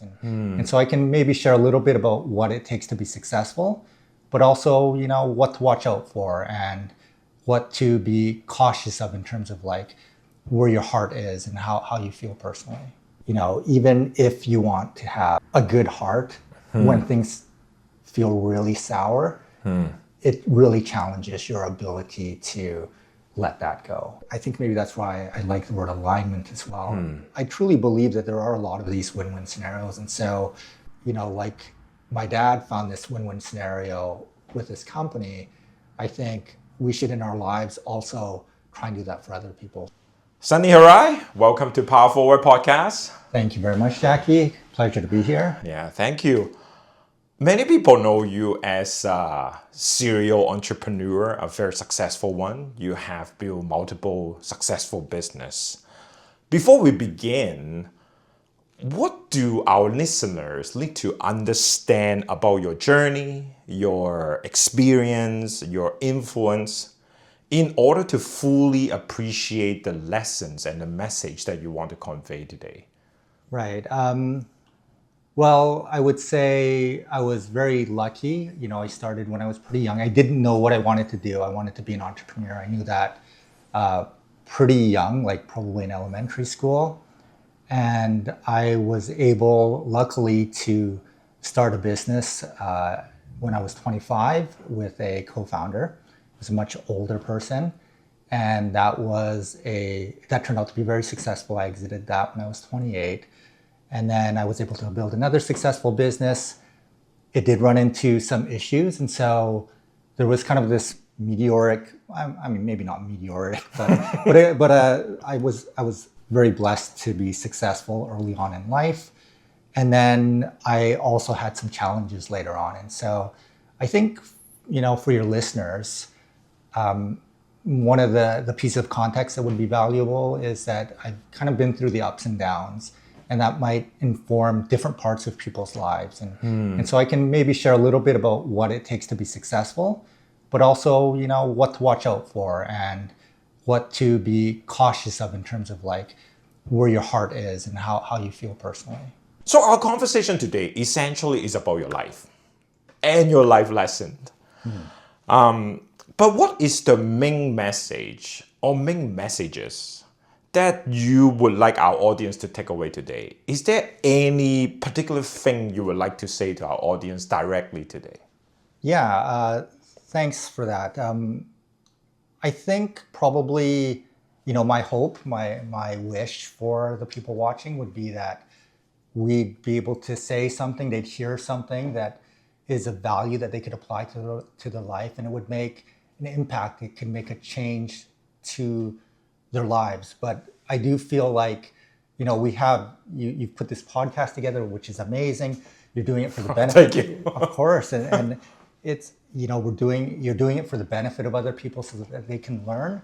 lives. And so I can maybe share a little bit about what it takes to be successful, but also, what to watch out for and what to be cautious of in terms of like where your heart is and how you feel personally. Even if you want to have a good heart, when things feel really sour, it really challenges your ability to let that go. I think maybe that's why I like the word alignment as well. I truly believe that there are a lot of these win-win scenarios. And so, like my dad found this win-win scenario with his company, I think we should in our lives also try and do that for other people. Sunny Hirai, welcome to PathForward Podcast. Thank you very much, Jackie. Pleasure to be here. Yeah, thank you. Many people know you as a serial entrepreneur, a very successful one. You have built multiple successful business. Before we begin, what do our listeners need to understand about your journey, your experience, your influence, in order to fully appreciate the lessons and the message that you want to convey today? Right. Well, I would say I was very lucky. I started when I was pretty young. I didn't know what I wanted to do. I wanted to be an entrepreneur. I knew that pretty young, like probably in elementary school. And I was able, luckily, to start a business when I was 25 with a co-founder. He was a much older person. And that turned out to be very successful. I exited that when I was 28. And then I was able to build another successful business. It did run into some issues. And so there was kind of this meteoric, maybe not meteoric, but I was very blessed to be successful early on in life. And then I also had some challenges later on. And so I think, for your listeners, one of the pieces of context that would be valuable is that I've kind of been through the ups and downs. And that might inform different parts of people's lives. And so I can maybe share a little bit about what it takes to be successful, but also, what to watch out for and what to be cautious of in terms of like where your heart is and how you feel personally. So our conversation today essentially is about your life and your life lesson. But what is the main message or main messages that you would like our audience to take away today? Is there any particular thing you would like to say to our audience directly today? Yeah, thanks for that. I think probably, my hope, my wish for the people watching would be that we'd be able to say something, they'd hear something that is of value that they could apply to their life, and it would make an impact. It could make a change to their lives. But I do feel like, you've put this podcast together, which is amazing. You're doing it for the benefit. Thank you. Of course. And it's, you're doing it for the benefit of other people so that they can learn.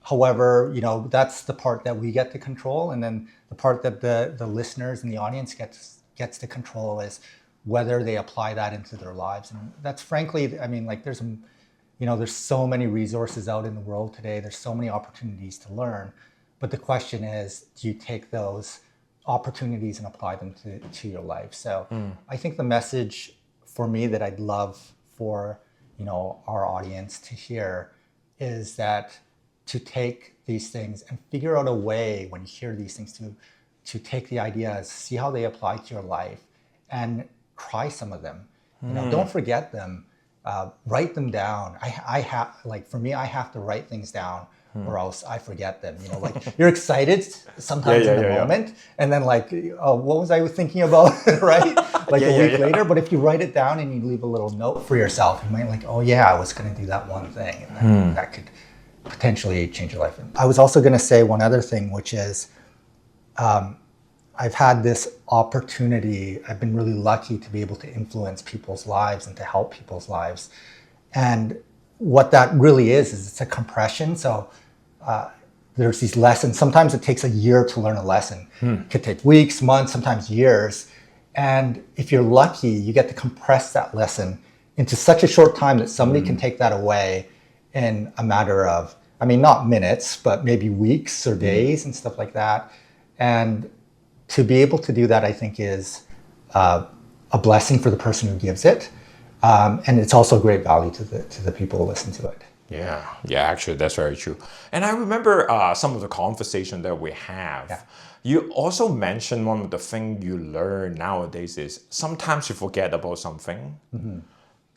However, that's the part that we get to control. And then the part that the listeners and the audience gets to control is whether they apply that into their lives. And that's frankly, there's so many resources out in the world today. There's so many opportunities to learn. But the question is, do you take those opportunities and apply them to your life? So I think the message for me that I'd love for, our audience to hear is that to take these things and figure out a way when you hear these things to take the ideas, see how they apply to your life and try some of them. Don't forget them. Write them down. I have to write things down or else I forget them. You're excited sometimes in the moment, and then what was I thinking about, right? A week later. But if you write it down and you leave a little note for yourself, you might I was going to do that one thing, and that could potentially change your life. I was also going to say one other thing, which is, I've had this opportunity. I've been really lucky to be able to influence people's lives and to help people's lives. And what that really is it's a compression. So there's these lessons. Sometimes it takes a year to learn a lesson. It could take weeks, months, sometimes years. And if you're lucky, you get to compress that lesson into such a short time that somebody can take that away in a matter of, not minutes, but maybe weeks or days and stuff like that. And to be able to do that, I think is a blessing for the person who gives it. And it's also great value to the people who listen to it. Yeah, actually, that's very true. And I remember some of the conversation that we have. Yeah. You also mentioned one of the things you learn nowadays is sometimes you forget about something,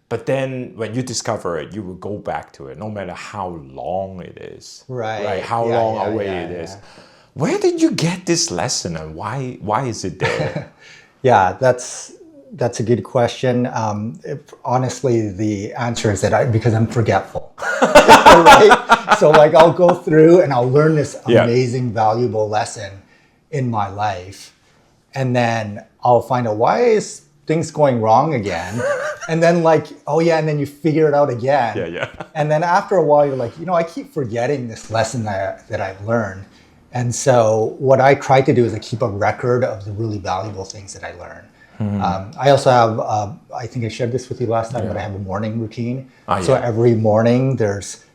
but then when you discover it, you will go back to it, no matter how long it is. Right. How Yeah, long yeah, away yeah, it is. yeah. Where did you get this lesson, and why is it there? Yeah, that's a good question. Honestly, the answer is that because I'm forgetful, right? So like I'll go through and I'll learn this amazing, valuable lesson in my life, and then I'll find out why is things going wrong again, and then like, oh yeah, and then you figure it out again. Yeah. And then after a while, you're like, I keep forgetting this lesson that I've learned. And so what I try to do is I keep a record of the really valuable things that I learn. I also have, I think I shared this with you last time, but I have a morning routine. So every morning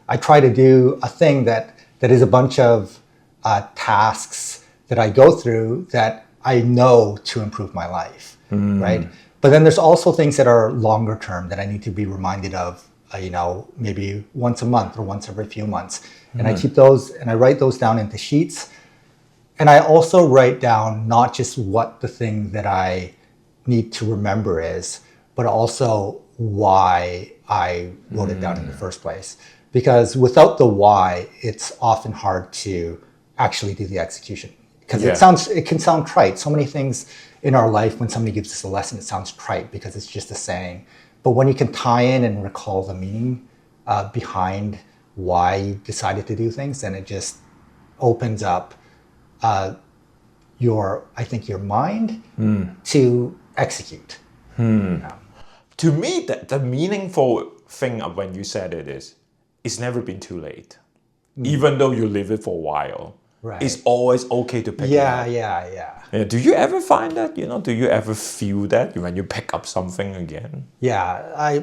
I try to do a thing that is a bunch of tasks that I go through that I know to improve my life, right? But then there's also things that are longer term that I need to be reminded of, maybe once a month or once every few months. And I keep those and I write those down into sheets. And I also write down not just what the thing that I need to remember is, but also why I wrote it down in the first place. Because without the why, it's often hard to actually do the execution. Because it can sound trite. So many things in our life, when somebody gives us a lesson, it sounds trite because it's just a saying. But when you can tie in and recall the meaning behind why you decided to do things, then it just opens up your mind to execute. Yeah. To me, the meaningful thing of when you said it is, it's never been too late. Even though you live it for a while, it's always okay to pick it up. Yeah. Do you ever find that, do you ever feel that when you pick up something again? Yeah,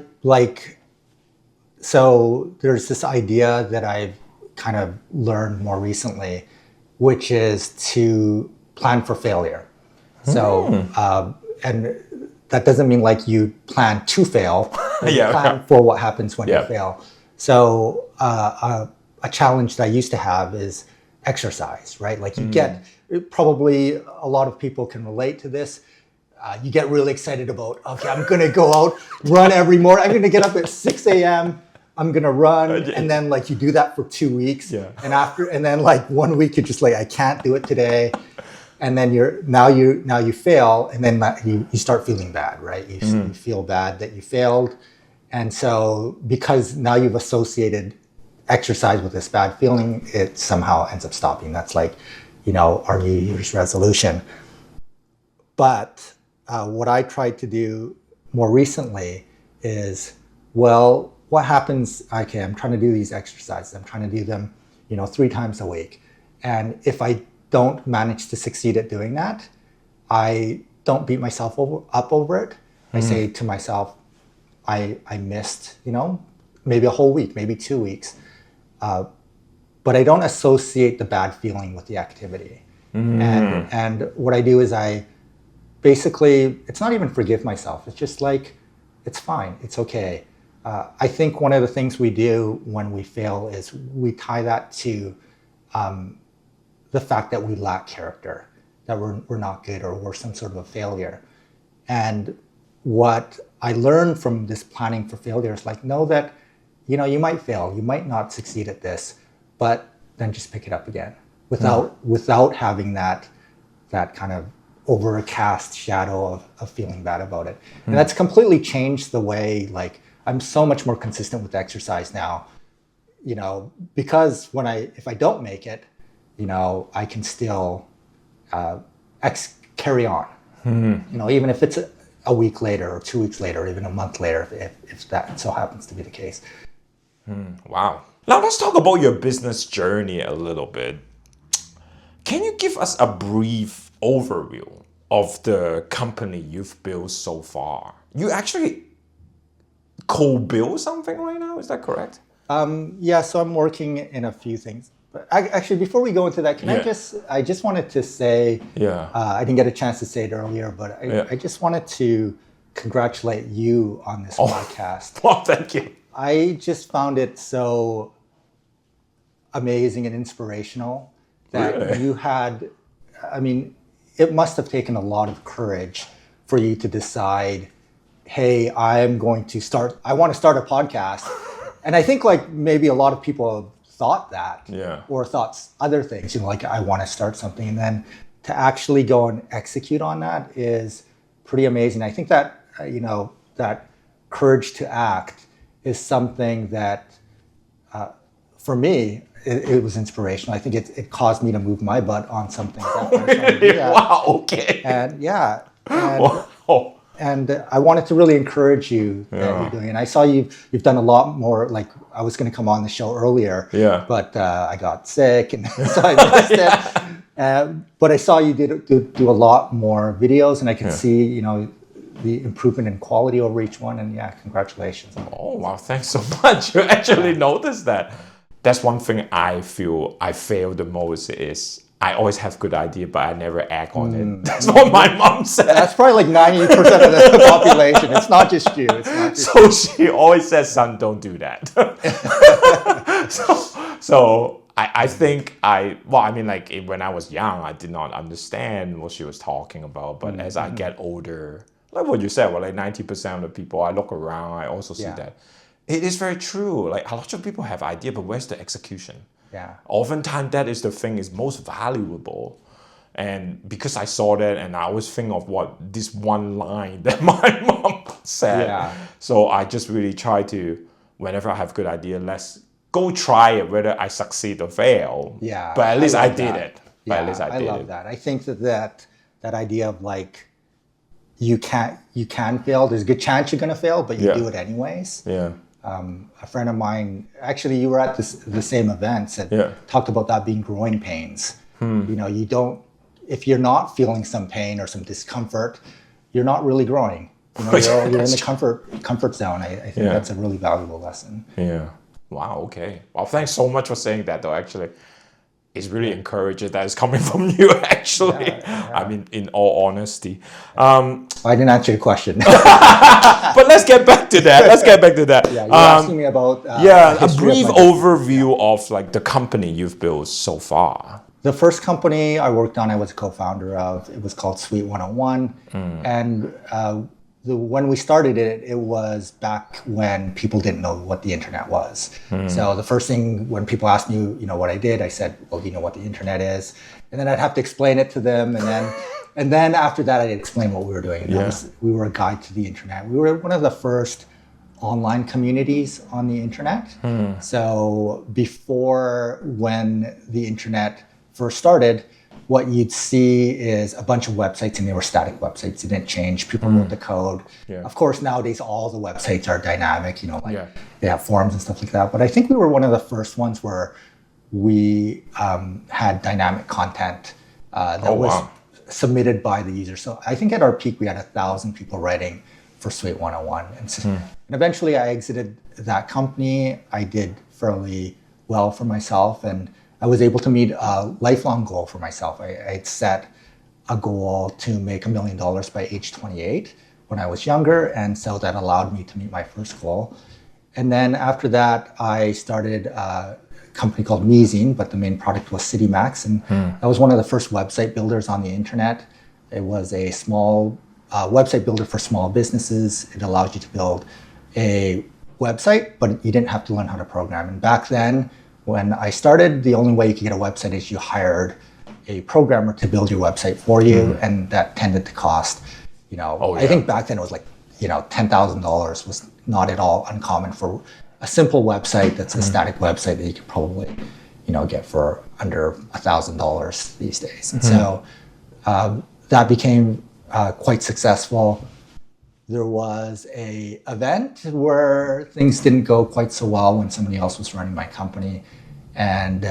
so there's this idea that I've kind of learned more recently, which is to plan for failure. So, and that doesn't mean like you plan to fail, you plan for what happens when you fail. So a challenge that I used to have is exercise, right? Like you get, probably a lot of people can relate to this. You get really excited about, okay, I'm going to go out, run every morning. I'm going to get up at 6 a.m. I'm going to run. And then like you do that for 2 weeks. And then like 1 week, you're just like, I can't do it today. And then now you fail. And then you start feeling bad, right? You feel bad that you failed. And so because now you've associated exercise with this bad feeling, it somehow ends up stopping. That's like, our New Year's resolution. But what I tried to do more recently is, well, what happens? Okay, I'm trying to do these exercises. I'm trying to do them, 3 times a week. And if I don't manage to succeed at doing that, I don't beat myself up over it. I say to myself, I missed, maybe a whole week, maybe 2 weeks. But I don't associate the bad feeling with the activity. And what I do is I basically, it's not even forgive myself. It's just like, it's fine. It's okay. I think one of the things we do when we fail is we tie that to the fact that we lack character, that we're not good or we're some sort of a failure. And what I learned from this planning for failure is like, know that, you might fail, you might not succeed at this, but then just pick it up again without having that kind of overcast shadow of feeling bad about it. And that's completely changed the way, like, I'm so much more consistent with exercise now, because if I don't make it, I can still carry on, even if it's a week later or 2 weeks later, or even a month later, if that so happens to be the case. Wow. Now let's talk about your business journey a little bit. Can you give us a brief overview of the company you've built so far? You actually co-build something right now, is that correct? So I'm working in a few things. Actually, before we go into that, I just wanted to say, I didn't get a chance to say it earlier, but I just wanted to congratulate you on this podcast. Well, thank you. I just found it so amazing and inspirational that you had, I mean, it must have taken a lot of courage for you to decide, hey, I want to start a podcast. And I think like maybe a lot of people thought that or thought other things, like I want to start something. And then to actually go and execute on that is pretty amazing. I think that, that courage to act is something that, for me, it was inspirational. I think it caused me to move my butt on something. Wow, okay. And and I wanted to really encourage you that you're doing. And I saw you've done a lot more. Like I was going to come on the show earlier, but I got sick, and so I missed it. But I saw you do a lot more videos, and I could see the improvement in quality over each one. And congratulations. Oh wow, thanks so much. You actually noticed that. That's one thing I feel I fail the most is I always have good idea, but I never act on it. That's what my mom said. That's probably like 90% of the population. It's not just you. So she always says, son, don't do that. so I think when I was young, I did not understand what she was talking about. But as I get older, like what you said, like 90% of the people, I look around, I also see that. It is very true. Like a lot of people have idea, but where's the execution? Yeah. Oftentimes that is the thing is most valuable. And because I saw that and I always think of this one line that my mom said. Yeah. So I just really try to, whenever I have good idea, let's go try it, whether I succeed or fail. Yeah. But at least I did it. Yeah, at least I love that. I think that idea of like, you can fail. There's a good chance you're going to fail, but you do it anyways. Yeah. A friend of mine, actually, you were at the same event, talked about that being growing pains. You don't, if you're not feeling some pain or some discomfort, you're not really growing. You're in the comfort zone. I think that's a really valuable lesson. Yeah. Wow. Okay. Well, thanks so much for saying that, though. Actually, it's really encouraging that it's coming from you. Actually, I mean, in all honesty, I didn't answer your question. But let's get back to that. Yeah, you're asking me about a brief overview of like the company you've built so far. The first company I worked on, I was a co-founder of. It was called Suite 101, and when we started it, it was back when people didn't know what the internet was. So the first thing when people asked me, what I did, I said, well, do you know what the internet is? And then I'd have to explain it to them, and then after that, I'd explain what we were doing. We were a guide to the internet. We were one of the first online communities on the internet. So before, when the internet first started, what you'd see is a bunch of websites, and they were static websites. They didn't change. People wrote the code. Of course, nowadays, all the websites are dynamic, they have forums and stuff like that. But I think we were one of the first ones where we had dynamic content that was submitted by the user. So I think at our peak, we had 1,000 people writing for Suite 101. And eventually I exited that company. I did fairly well for myself, and I was able to meet a lifelong goal for myself. I had set a goal to make $1 million by age 28 when I was younger, and so that allowed me to meet my first goal. And then after that, I started a company called MeZine, but the main product was CityMax, and that was one of the first website builders on the internet. It was a small website builder for small businesses. It allowed you to build a website, but you didn't have to learn how to program. And back then, when I started, the only way you could get a website is you hired a programmer to build your website for you, and that tended to cost, I think back then it was like, $10,000 was not at all uncommon for a simple website that's a static website that you could probably, get for under $1,000 these days. And so that became quite successfbut there was a event where things didn't go quite so well when somebody else was running my company, and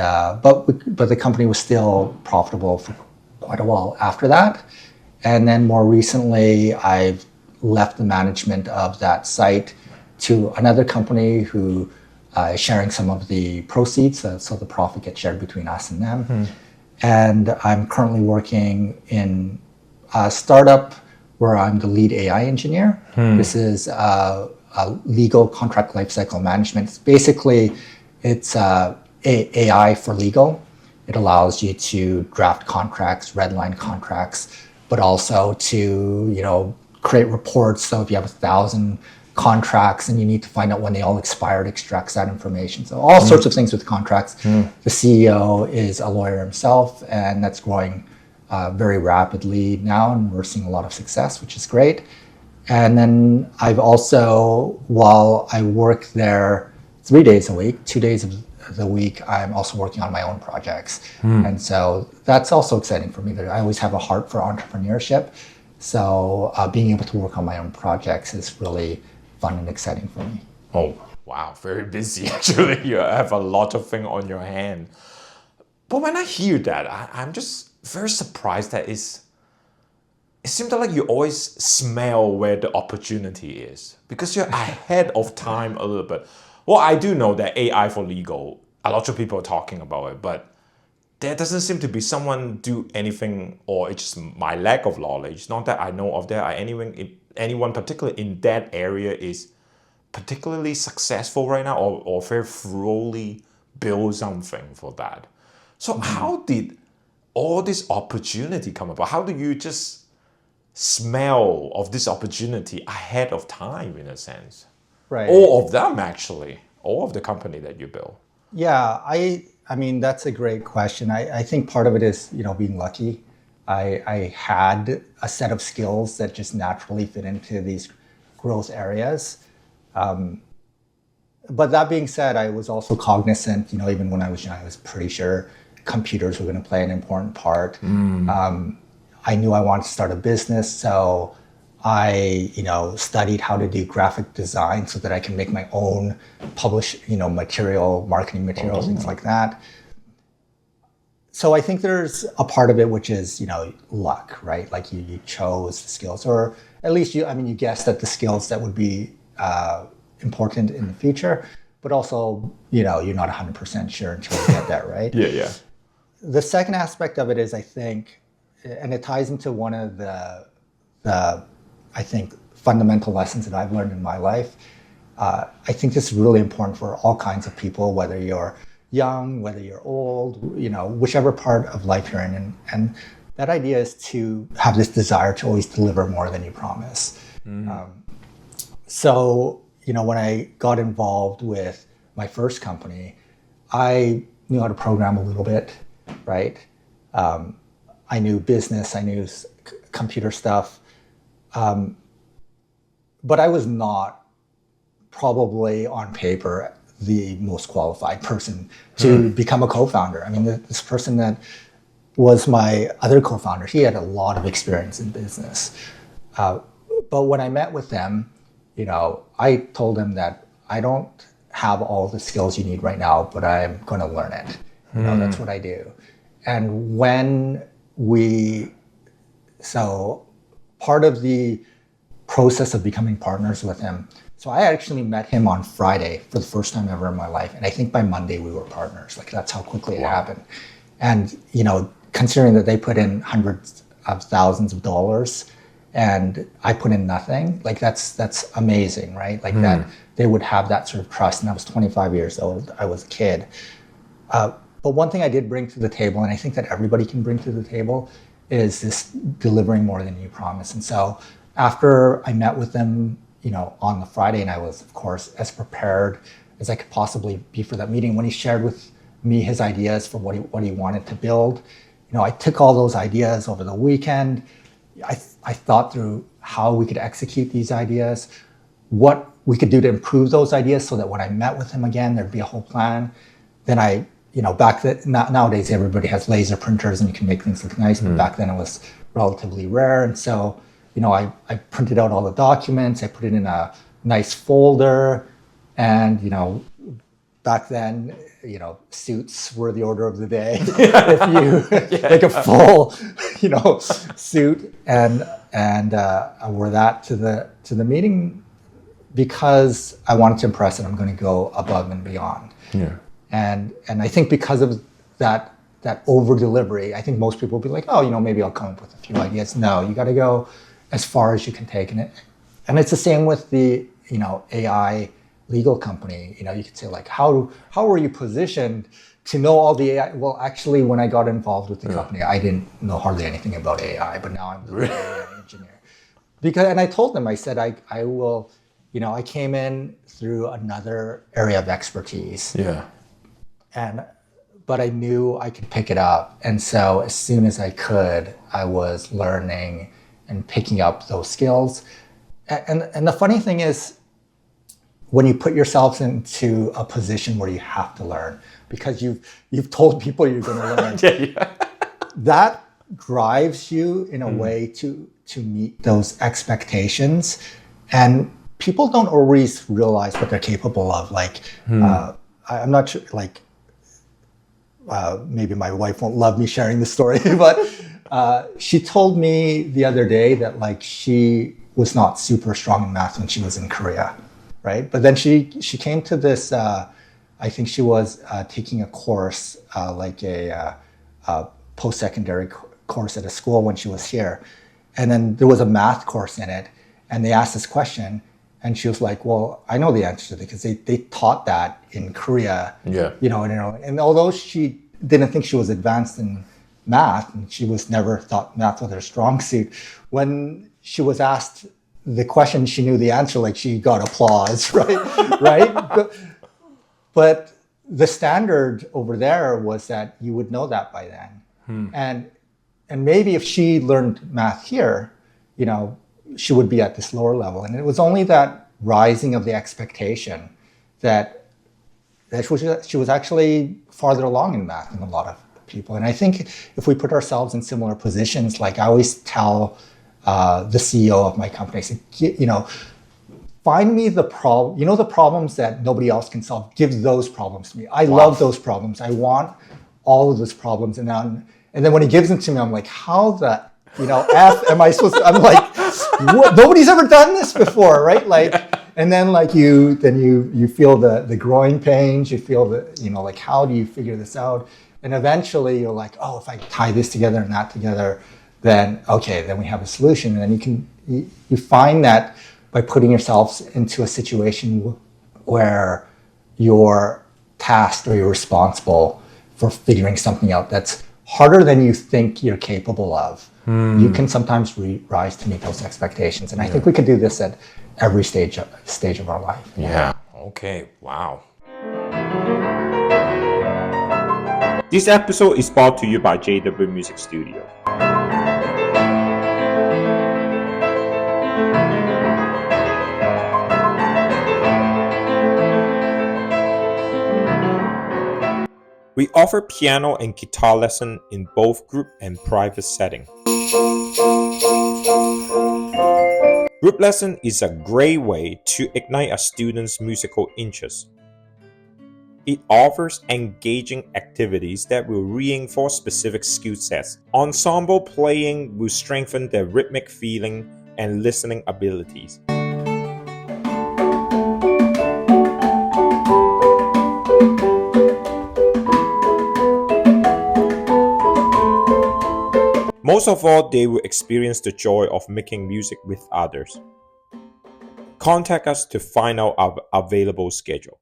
but the company was still profitable for quite a while after that. And then more recently, I've left the management of that site to another company who sharing some of the proceeds, so the profit gets shared between us and them. And I'm currently working in a startup where I'm the lead AI engineer. This is a legal contract lifecycle management. Basically, it's AI for legal. It allows you to draft contracts, redline contracts, but also to create reports. So if you have 1,000 contracts and you need to find out when they all expired, extracts that information. So all sorts of things with contracts. The CEO is a lawyer himself, and that's growing very rapidly now, and we're seeing a lot of success, which is great. And then I've also, while I work there 3 days a week, 2 days of the week, I'm also working on my own projects. And so that's also exciting for me. I always have a heart for entrepreneurship. So being able to work on my own projects is really fun and exciting for me. Oh, wow. Very busy, actually. You have a lot of things on your hand. But when I hear that, I'm just very surprised that it seems like you always smell where the opportunity is because you're ahead of time a little bit. Well, I do know that AI for legal, a lot of people are talking about it, but there doesn't seem to be someone do anything, or it's just my lack of knowledge. Not that I know of there are anyone particularly in that area is particularly successful right now or very thoroughly build something for that. So how did all this opportunity come about? How do you just smell of this opportunity ahead of time, in a sense? Right. All of them, actually. All of the company that you build. Yeah, I mean, that's a great question. I think part of it is, being lucky. I had a set of skills that just naturally fit into these growth areas. But that being said, I was also cognizant, even when I was young, I was pretty sure computers were going to play an important part. I knew I wanted to start a business, so I, studied how to do graphic design so that I can make my own marketing materials, things like that. So I think there's a part of it which is, luck, right? Like you chose the skills, or at least you guessed at the skills that would be important in the future, but also, you're not 100% sure until you get that, right? Yeah. The second aspect of it is, I think, and it ties into one of the I think, fundamental lessons that I've learned in my life. I think this is really important for all kinds of people, whether you're young, whether you're old, whichever part of life you're in. And that idea is to have this desire to always deliver more than you promise. So, when I got involved with my first company, I knew how to program a little bit, right? I knew business, I knew computer stuff. But I was not probably on paper the most qualified person to become a co-founder. I mean, this person that was my other co-founder, he had a lot of experience in business. But when I met with them, I told them that I don't have all the skills you need right now, but I'm going to learn it. That's what I do. And so part of the process of becoming partners with him. So I actually met him on Friday for the first time ever in my life. And I think by Monday we were partners. Like, that's how quickly it happened. And, considering that they put in hundreds of thousands of dollars and I put in nothing, like that's amazing, right? Like that they would have that sort of trust. And I was 25 years old. I was a kid. But one thing I did bring to the table, and I think that everybody can bring to the table, is this delivering more than you promise. And so after I met with them, on the Friday, and I was, of course, as prepared as I could possibly be for that meeting, when he shared with me his ideas for what he wanted to build, I took all those ideas over the weekend. I thought through how we could execute these ideas, what we could do to improve those ideas so that when I met with him again, there'd be a whole plan. Then nowadays everybody has laser printers and you can make things look nice, but back then it was relatively rare. And so, I printed out all the documents, I put it in a nice folder, and, back then, suits were the order of the day. If you like a full, suit and I wore that to the meeting because I wanted to impress, and I'm going to go above and beyond. Yeah. And I think because of that over delivery, I think most people will be like, oh, maybe I'll come up with a few ideas. No, you got to go as far as you can take in it. And it's the same with the AI legal company. You could say like, how were you positioned to know all the AI? Well, actually, when I got involved with the company, I didn't know hardly anything about AI, but now I'm the AI engineer. And I told them, I said, I will, I came in through another area of expertise. Yeah. But I knew I could pick it up. And so as soon as I could, I was learning and picking up those skills. And the funny thing is, when you put yourself into a position where you have to learn, because you've told people you're going to learn, that drives you in a way to meet those expectations. And people don't always realize what they're capable of. Like, I'm not sure, like, maybe my wife won't love me sharing this story, but she told me the other day that like she was not super strong in math when she was in Korea, right? But then she came to this, I think she was taking a course, like a post-secondary course at a school when she was here. And then there was a math course in it, and they asked this question, and she was like, well, I know the answer to it because they taught that in Korea. Yeah. And although she didn't think she was advanced in math, and she was never thought math was her strong suit, when she was asked the question, she knew the answer, like she got applause, right? Right? But the standard over there was that you would know that by then. And maybe if she learned math here, she would be at this lower level. And it was only that rising of the expectation that she was actually farther along in math than a lot of people. And I think if we put ourselves in similar positions, like I always tell the CEO of my company, I say, find me the problem, the problems that nobody else can solve, give those problems to me. I love those problems. I want all of those problems. And then when he gives them to me, I'm like, how the F am I supposed to, I'm like, what? Nobody's ever done this before, right? Like, and then like you feel the growing pains, you feel like, how do you figure this out? And eventually you're like, oh, if I tie this together and that together, then we have a solution. And then you find that by putting yourselves into a situation where you're tasked or you're responsible for figuring something out that's harder than you think you're capable of, you can sometimes rise to meet those expectations. And I think we could do this at every stage of our life. Yeah. Okay. Wow. This episode is brought to you by JW Music Studio. We offer piano and guitar lesson in both group and private setting. Group lesson is a great way to ignite a student's musical interest. It offers engaging activities that will reinforce specific skill sets. Ensemble playing will strengthen their rhythmic feeling and listening abilities. Most of all, they will experience the joy of making music with others. Contact us to find out our available schedule.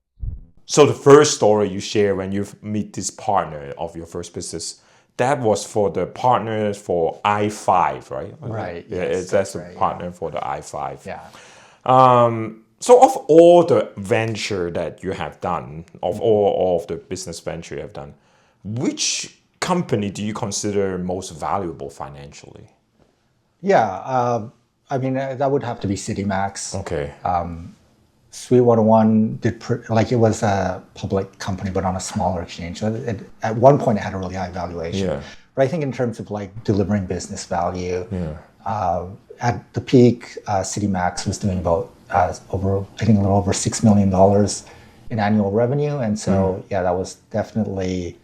So the first story you share when you meet this partner of your first business, that was for the partner for I-5, right? Right. Yeah, yes, that's the right, partner for the I-5. Yeah. So of all the venture that you have done, of all of the business venture you have done, which company do you consider most valuable financially? Yeah, that would have to be CityMax. Okay. Suite 101 it was a public company, but on a smaller exchange. So at one point, it had a really high valuation. Yeah. But I think in terms of like delivering business value, at the peak, CityMax was doing about a little over $6 million in annual revenue, and so that was definitely.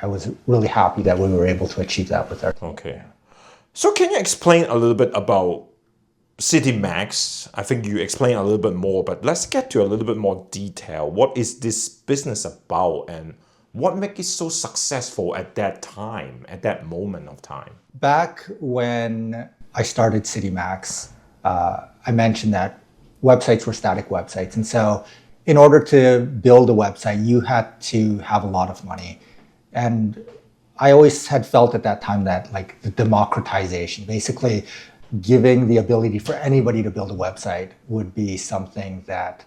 I was really happy that we were able to achieve that with our team. Okay. So can you explain a little bit about CityMax, I think you explain a little bit more, but let's get to a little bit more detail. What is this business about and what makes it so successful at that time, at that moment of time? Back when I started CityMax, I mentioned that websites were static websites. And so in order to build a website, you had to have a lot of money. And I always had felt at that time that like the democratization, basically giving the ability for anybody to build a website would be something that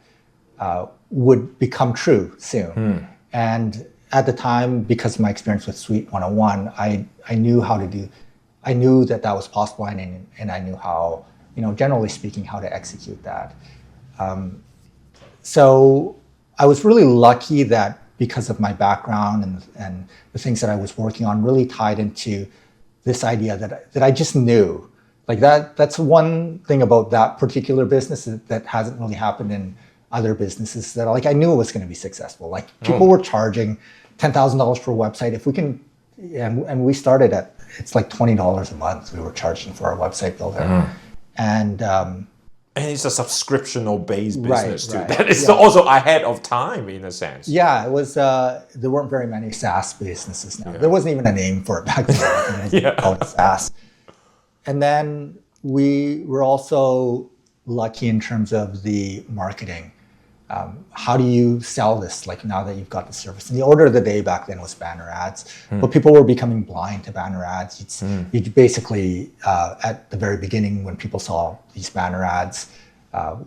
would become true soon. And at the time, because of my experience with Suite 101, I knew how to do, I knew that that was possible, and I knew how, generally speaking, how to execute that. So I was really lucky that because of my background and the things that I was working on really tied into this idea that I just knew. Like that's one thing about that particular business that hasn't really happened in other businesses, that like I knew it was going to be successful. Like people were charging $10,000 per website. If we can, and we started at, it's like $20 a month we were charging for our website builder. And it's a subscription based business too. Right. That is also ahead of time in a sense. Yeah, it was. There weren't very many SaaS businesses now. There wasn't even a name for it back then. Called it SaaS. And then we were also lucky in terms of the marketing. How do you sell this? Like now that you've got the service, and the order of the day back then was banner ads, but people were becoming blind to banner ads. You'd basically, at the very beginning when people saw these banner ads,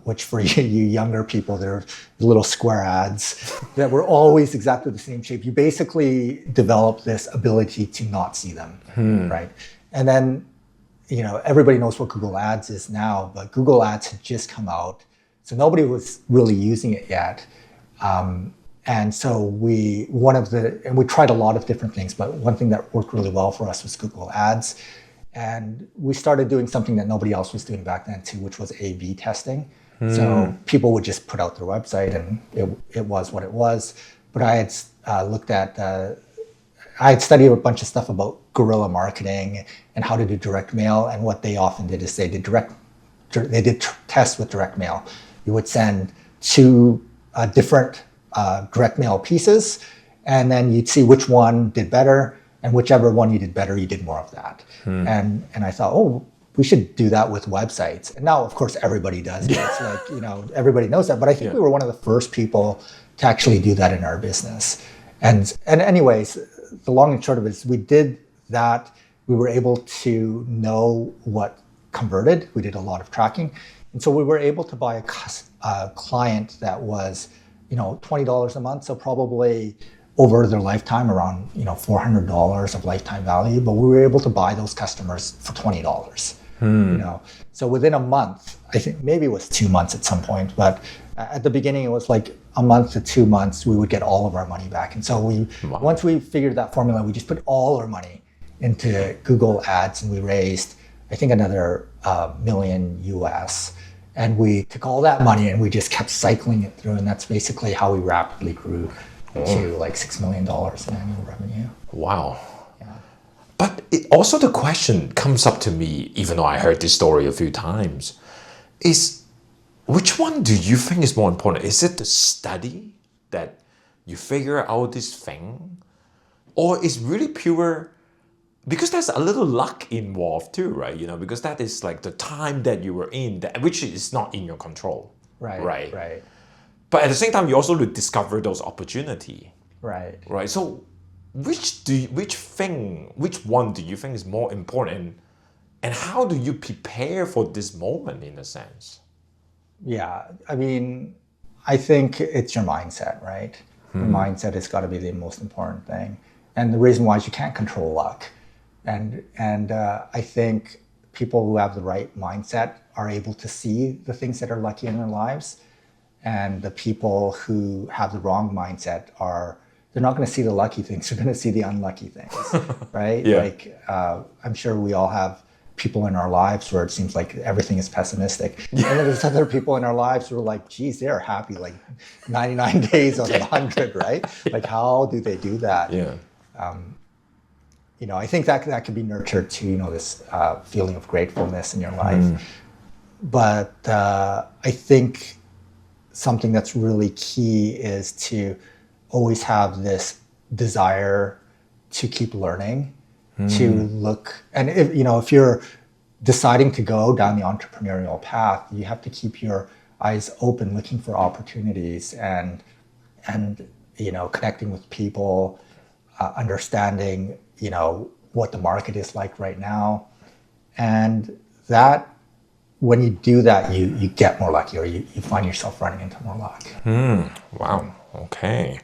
which for you younger people, they're little square ads that were always exactly the same shape. You basically develop this ability to not see them, right? And then, everybody knows what Google Ads is now, but Google Ads had just come out. So nobody was really using it yet. And so we tried a lot of different things, but one thing that worked really well for us was Google Ads. And we started doing something that nobody else was doing back then too, which was A/B testing. So people would just put out their website and it was what it was. But I had I had studied a bunch of stuff about guerrilla marketing and how to do direct mail. And what they often did is they did tests with direct mail. You would send two different direct mail pieces, and then you'd see which one did better, and whichever one you did better, you did more of that. And I thought, we should do that with websites. And now, of course, everybody does it. It's like, everybody knows that. But I think we were one of the first people to actually do that in our business. And anyways, the long and short of it is we did that. We were able to know what converted. We did a lot of tracking. And so we were able to buy a client that was, $20 a month. So probably over their lifetime around, $400 of lifetime value. But we were able to buy those customers for $20. So within a month, I think maybe it was 2 months at some point, but at the beginning it was like a month to 2 months, we would get all of our money back. And so once we figured that formula, we just put all our money into Google Ads, and we raised, I think, another $1 million US. And we took all that money and we just kept cycling it through. And that's basically how we rapidly grew to like $6 million in annual revenue. Wow. But also the question comes up to me, even though I heard this story a few times, is which one do you think is more important? Is it the study that you figure out this thing? Or is really pure, because there's a little luck involved too, right? Because that is like the time that you were in, which is not in your control. Right. But at the same time, you also discover those opportunities. Right. So which one do you think is more important, and how do you prepare for this moment in a sense? Yeah, I mean, I think it's your mindset, right? Your mindset has got to be the most important thing. And the reason why is you can't control luck. And I think people who have the right mindset are able to see the things that are lucky in their lives. And the people who have the wrong mindset they're not going to see the lucky things, they're going to see the unlucky things, right? Like, I'm sure we all have people in our lives where it seems like everything is pessimistic. And then there's other people in our lives who are like, geez, they're happy like 99 days out of 100, right? Like, how do they do that? I think that can be nurtured to, this feeling of gratefulness in your life. I think something that's really key is to always have this desire to keep learning, to look, and if you're deciding to go down the entrepreneurial path, you have to keep your eyes open, looking for opportunities and connecting with people, understanding, what the market is like right now. And that, when you do that, you get more lucky, or you find yourself running into more luck. Wow. Okay.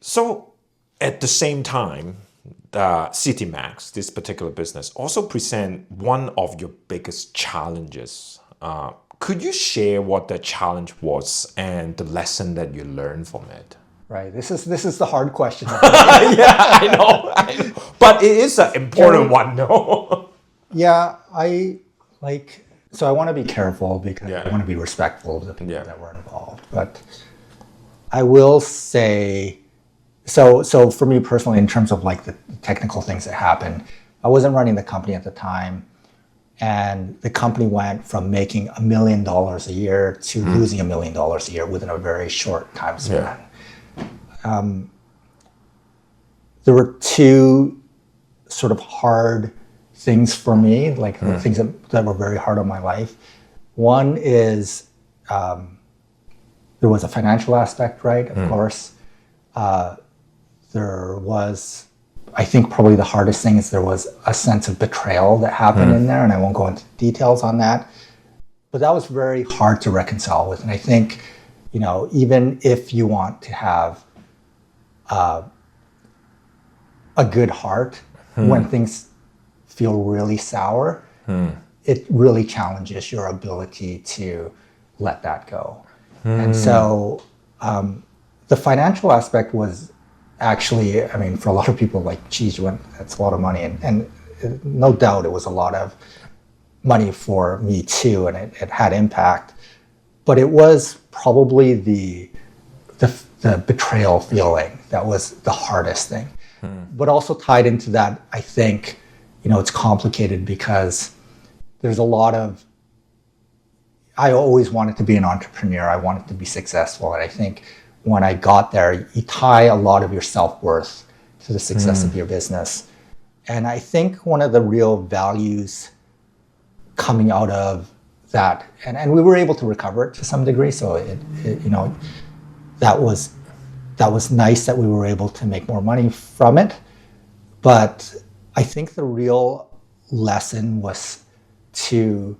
So at the same time, CityMax, this particular business, also present one of your biggest challenges. Could you share what the challenge was and the lesson that you learned from it? Right. This is the hard question. Yeah, I know. But it is an important one, no? Yeah, so I want to be careful because Yeah. I want to be respectful of the people Yeah. that were involved. But I will say, so for me personally, in terms of like the technical things that happened, I wasn't running the company at the time. And the company went from making $1 million a year to losing $1 million a year within a very short time span. There were two sort of hard things for me, like things that were very hard on my life. One is there was a financial aspect, right? Of course. There was, I think probably the hardest thing is there was a sense of betrayal that happened in there, and I won't go into details on that. But that was very hard to reconcile with. And I think, even if you want to have a good heart, when things feel really sour, it really challenges your ability to let that go. And so the financial aspect was actually, for a lot of people, like, geez, that's a lot of money. And no doubt it was a lot of money for me too, and it had impact. But it was probably the betrayal feeling that was the hardest thing. But also tied into that, I think, it's complicated because there's a lot of, I always wanted to be an entrepreneur. I wanted to be successful. And I think when I got there, you tie a lot of your self-worth to the success of your business. And I think one of the real values coming out of that, and we were able to recover it to some degree. So that was nice that we were able to make more money from it. But I think the real lesson was to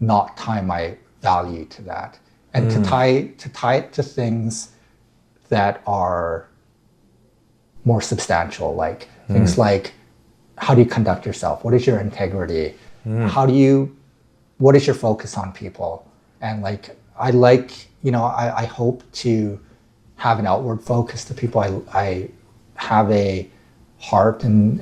not tie my value to that, and to tie it to things that are more substantial, like things like, how do you conduct yourself? What is your integrity? What is your focus on people? And I hope to have an outward focus to people. I have a heart and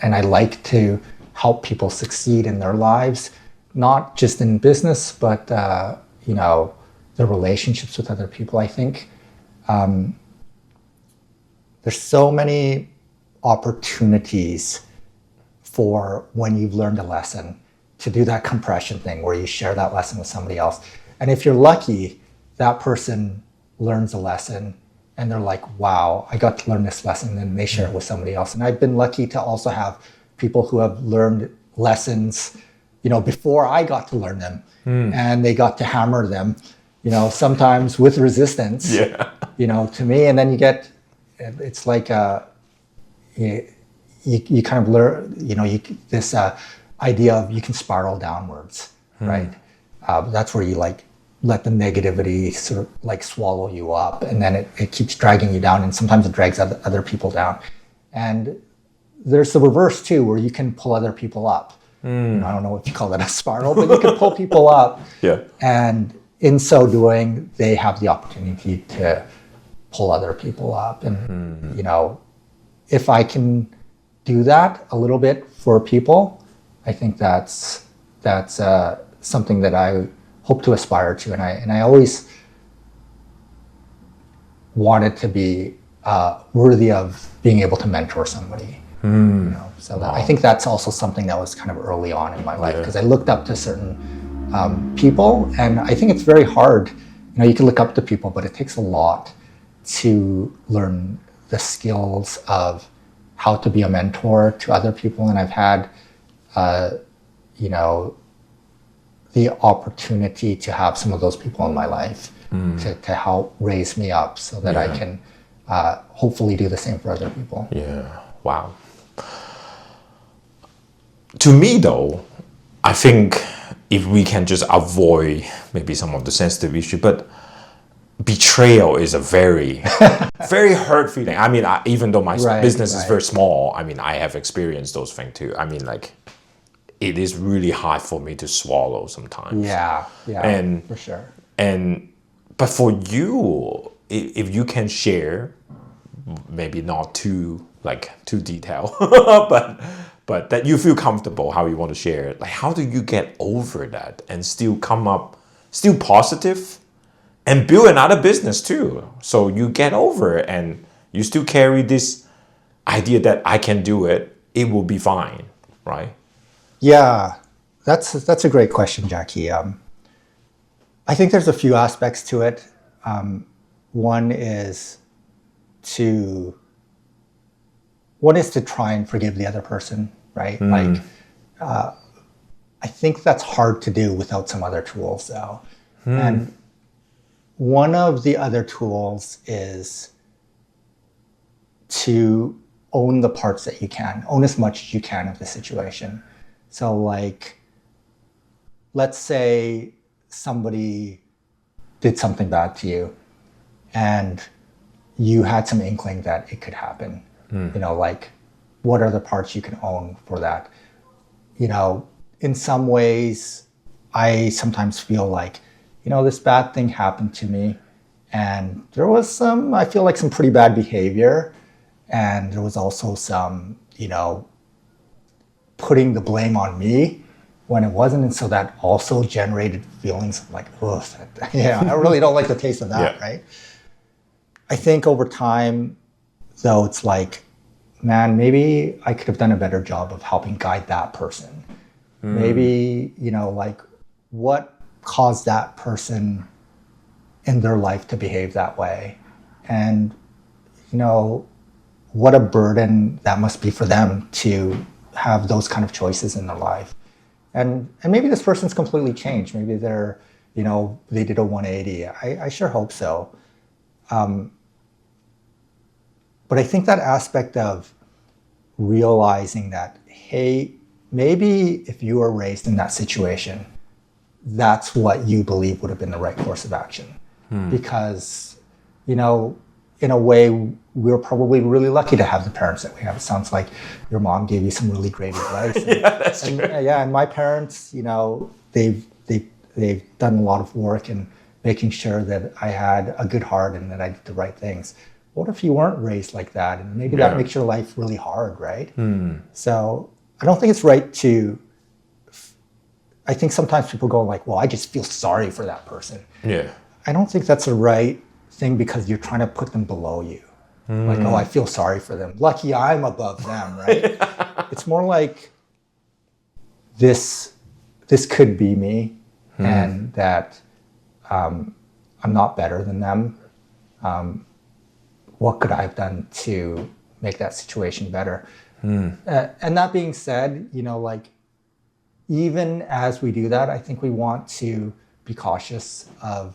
I like to help people succeed in their lives, not just in business, but the relationships with other people. I think there's so many opportunities for when you've learned a lesson to do that compression thing where you share that lesson with somebody else. And if you're lucky, that person learns a lesson and they're like, wow, I got to learn this lesson, and then they share it with somebody else. And I've been lucky to also have people who have learned lessons, before I got to learn them, and they got to hammer them, sometimes with resistance, to me. And then it's like you kind of learn, this idea of you can spiral downwards, right? That's where you let the negativity sort of swallow you up, and then it keeps dragging you down, and sometimes it drags other people down. And there's the reverse too, where you can pull other people up. I don't know if you call that a spiral, but you can pull people up. Yeah. And in so doing, they have the opportunity to pull other people up. And, if I can do that a little bit for people, I think that's something that I hope to aspire to. And I always wanted to be worthy of being able to mentor somebody. So I think that's also something that was kind of early on in my life, because I looked up to certain people, and I think it's very hard. You can look up to people, but it takes a lot to learn the skills of how to be a mentor to other people. And I've had, the opportunity to have some of those people in my life to help raise me up so that I can hopefully do the same for other people. Yeah. Wow. To me, though, I think if we can just avoid maybe some of the sensitive issue, but betrayal is a very, very hurt feeling. I mean, even though my business is very small, I mean, I have experienced those things too. I mean, like, it is really hard for me to swallow sometimes. Yeah, and for sure. But for you, if you can share, maybe not too detailed, but that you feel comfortable how you want to share it. Like, how do you get over that and still come up, still positive, and build another business too? So you get over it and you still carry this idea that I can do it, it will be fine, right? Yeah, that's a great question, Jackie. I think there's a few aspects to it. One is to try and forgive the other person, right? Like, I think that's hard to do without some other tools, though. And one of the other tools is to own the parts that you can, own as much as you can of the situation. So, like, let's say somebody did something bad to you and you had some inkling that it could happen. Like, what are the parts you can own for that? In some ways, I sometimes feel like, this bad thing happened to me, and there was I feel like some pretty bad behavior, and there was also some, putting the blame on me when it wasn't. And so that also generated feelings of like, oh, I really don't like the taste of that, right? I think over time, though, it's like, man, maybe I could have done a better job of helping guide that person. Maybe, like, what caused that person in their life to behave that way? And, what a burden that must be for them to have those kind of choices in their life. And maybe this person's completely changed. Maybe they're, they did a 180. I sure hope so. But I think that aspect of realizing that, hey, maybe if you were raised in that situation, that's what you believe would have been the right course of action. Because, in a way, we're probably really lucky to have the parents that we have. It sounds like your mom gave you some really great advice. That's true. And my parents, they've done a lot of work in making sure that I had a good heart and that I did the right things. What if you weren't raised like that? And maybe that makes your life really hard, right? So I don't think it's right to, I think sometimes people go like, well, I just feel sorry for that person. Yeah. I don't think that's the right thing, because you're trying to put them below you. Like, oh, I feel sorry for them. Lucky I'm above them, right? It's more like this could be me, and that I'm not better than them. What could I have done to make that situation better? And that being said, like, even as we do that, I think we want to be cautious of,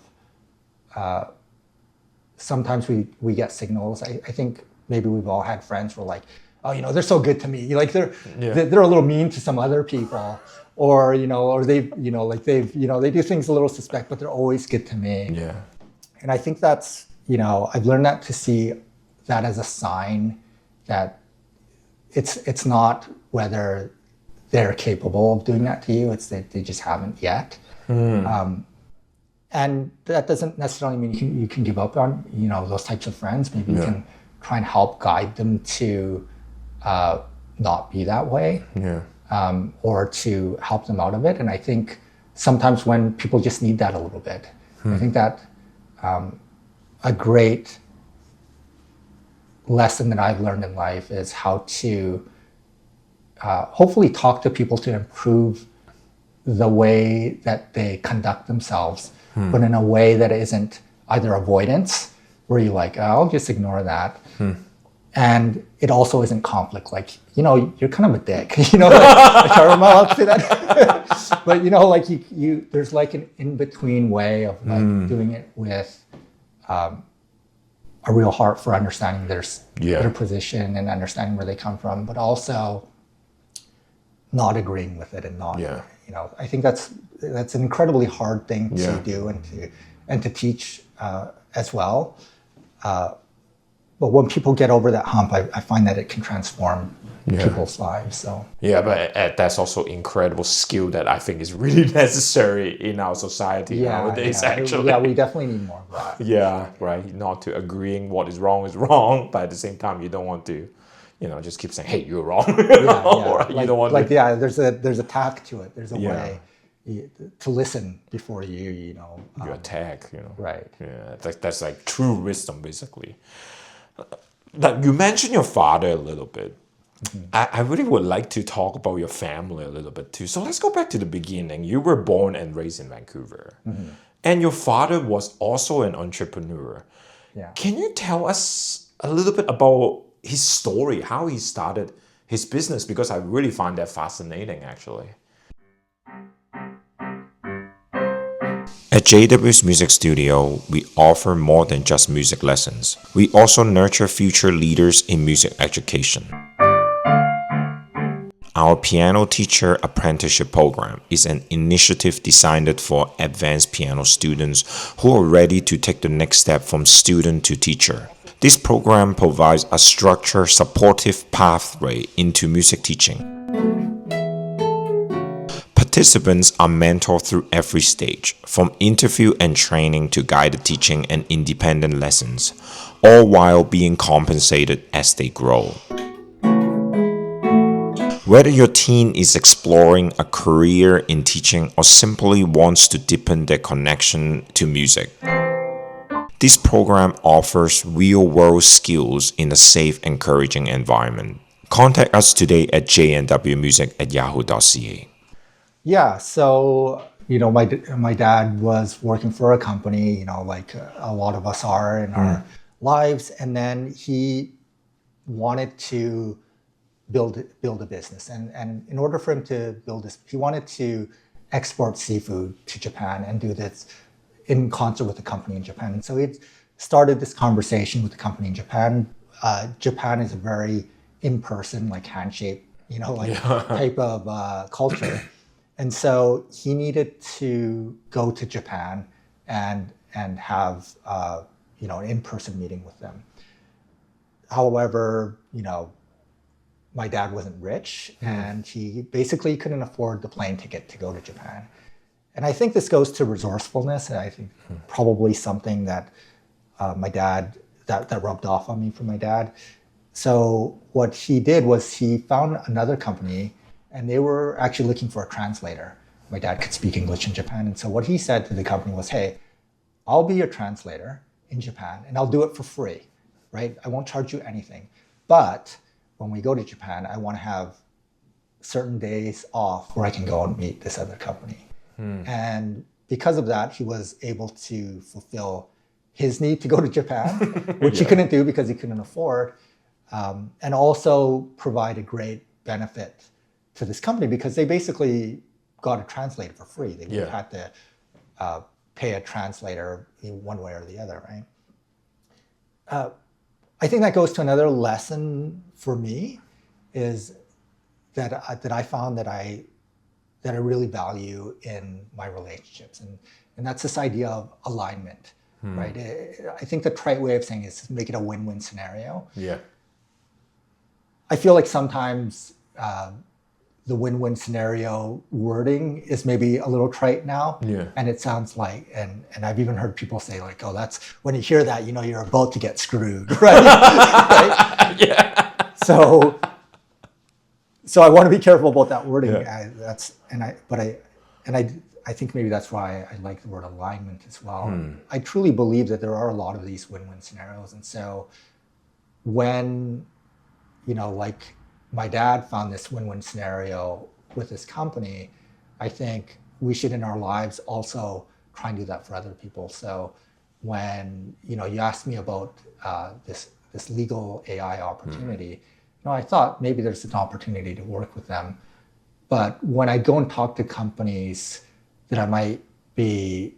sometimes we get signals. I think maybe we've all had friends who are like, oh, they're so good to me. Like, they're a little mean to some other people, or, or they've, they do things a little suspect, but they're always good to me. Yeah. And I think that's, I've learned that to see that as a sign that it's not whether they're capable of doing that to you, it's that they just haven't yet. And that doesn't necessarily mean you can give up on, those types of friends. Maybe you can try and help guide them to not be that way, or to help them out of it. And I think sometimes when people just need that a little bit, I think that a great lesson that I've learned in life is how to hopefully talk to people to improve the way that they conduct themselves, but in a way that isn't either avoidance, where you're like, oh, I'll just ignore that. And it also isn't conflict. Like, you're kind of a dick, like, I don't know how to say that. But, like there's like an in-between way of like doing it with a real heart for understanding their position and understanding where they come from, but also not agreeing with it and not, I think that's an incredibly hard thing to do and to teach as well. But when people get over that hump, I find that it can transform people's lives. So but that's also incredible skill that I think is really necessary in our society nowadays. Actually, we definitely need more of that. Yeah, right. Not to agreeing what is wrong, but at the same time, you don't want to, just keep saying, "Hey, you're wrong." Or you don't want to. There's a tact to it. There's a way to listen before you attack. Right. Yeah, that's like true wisdom, basically. Now, you mentioned your father a little bit. I really would like to talk about your family a little bit too. So let's go back to the beginning. You were born and raised in Vancouver. And your father was also an entrepreneur. Yeah. Can you tell us a little bit about his story, how he started his business? Because I really find that fascinating, actually. At JW's Music Studio, we offer more than just music lessons. We also nurture future leaders in music education. Our Piano Teacher Apprenticeship Program is an initiative designed for advanced piano students who are ready to take the next step from student to teacher. This program provides a structured, supportive pathway into music teaching. Participants are mentored through every stage, from interview and training to guided teaching and independent lessons, all while being compensated as they grow. Whether your teen is exploring a career in teaching or simply wants to deepen their connection to music, this program offers real-world skills in a safe, encouraging environment. Contact us today at jnwmusic@yahoo.ca. Yeah, so my dad was working for a company, like a lot of us are in our lives, and then he wanted to build a business, and in order for him to build this, he wanted to export seafood to Japan and do this in concert with the company in Japan. And so he started this conversation with the company in Japan. Japan is a very in-person, like handshake, type of culture. And so he needed to go to Japan and have an in-person meeting with them. However, my dad wasn't rich, and he basically couldn't afford the plane ticket to go to Japan. And I think this goes to resourcefulness, and I think probably something that my dad that rubbed off on me from my dad. So what he did was he found another company, and they were actually looking for a translator. My dad could speak English in Japan. And so what he said to the company was, hey, I'll be your translator in Japan, and I'll do it for free, right? I won't charge you anything. But when we go to Japan, I want to have certain days off where I can go and meet this other company. And because of that, he was able to fulfill his need to go to Japan, which he couldn't do because he couldn't afford, and also provide a great benefit to this company because they basically got a translator for free. They would have had to pay a translator in one way or the other, right? I think that goes to another lesson for me, is that I found that I really value in my relationships, and that's this idea of alignment, right? I think the trite way of saying it is make it a win-win scenario. Yeah. I feel like sometimes the win-win scenario wording is maybe a little trite now. Yeah. And it sounds like, and I've even heard people say like, oh, that's, when you hear that, you're about to get screwed, right? Right? Yeah. So I want to be careful about that wording. Yeah. I think maybe that's why I like the word alignment as well. I truly believe that there are a lot of these win-win scenarios. And so when, like my dad found this win-win scenario with this company, I think we should in our lives also try and do that for other people. So when you asked me about this legal AI opportunity, I thought maybe there's an opportunity to work with them. But when I go and talk to companies that I might be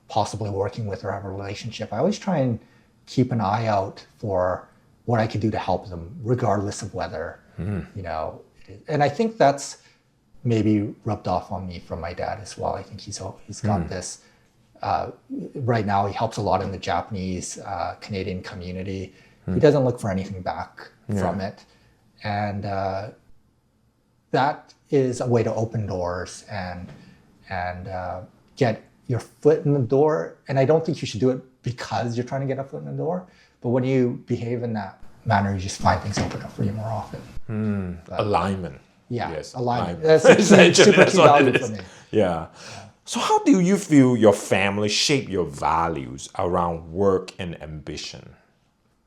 possibly working with or have a relationship, I always try and keep an eye out for what I could do to help them, regardless of whether, and I think that's maybe rubbed off on me from my dad as well. I think he's got this, right now he helps a lot in the Japanese, Canadian community. He doesn't look for anything back from it. And that is a way to open doors and get your foot in the door. And I don't think you should do it because you're trying to get a foot in the door. But when you behave in that manner, you just find things open up for you more often. Alignment. Yeah, Yes, alignment. That's super key value for me. Yeah. So how do you feel your family shape your values around work and ambition?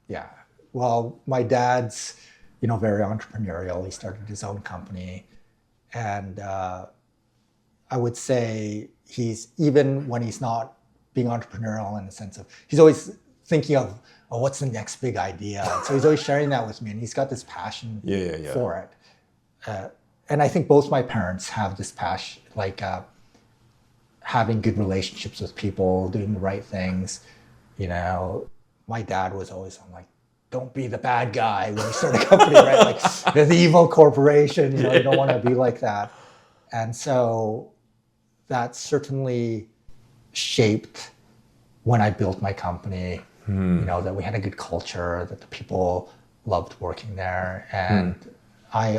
Yeah. Well, my dad's, very entrepreneurial. He started his own company. And I would say even when he's not being entrepreneurial in the sense of, he's always thinking of, what's the next big idea? And so he's always sharing that with me. And he's got this passion for it. And I think both my parents have this passion, like having good relationships with people, doing the right things. My dad was always on like, don't be the bad guy when you start a company, right? Like the evil corporation, you don't want to be like that. And so that certainly shaped when I built my company, that we had a good culture, that the people loved working there. And I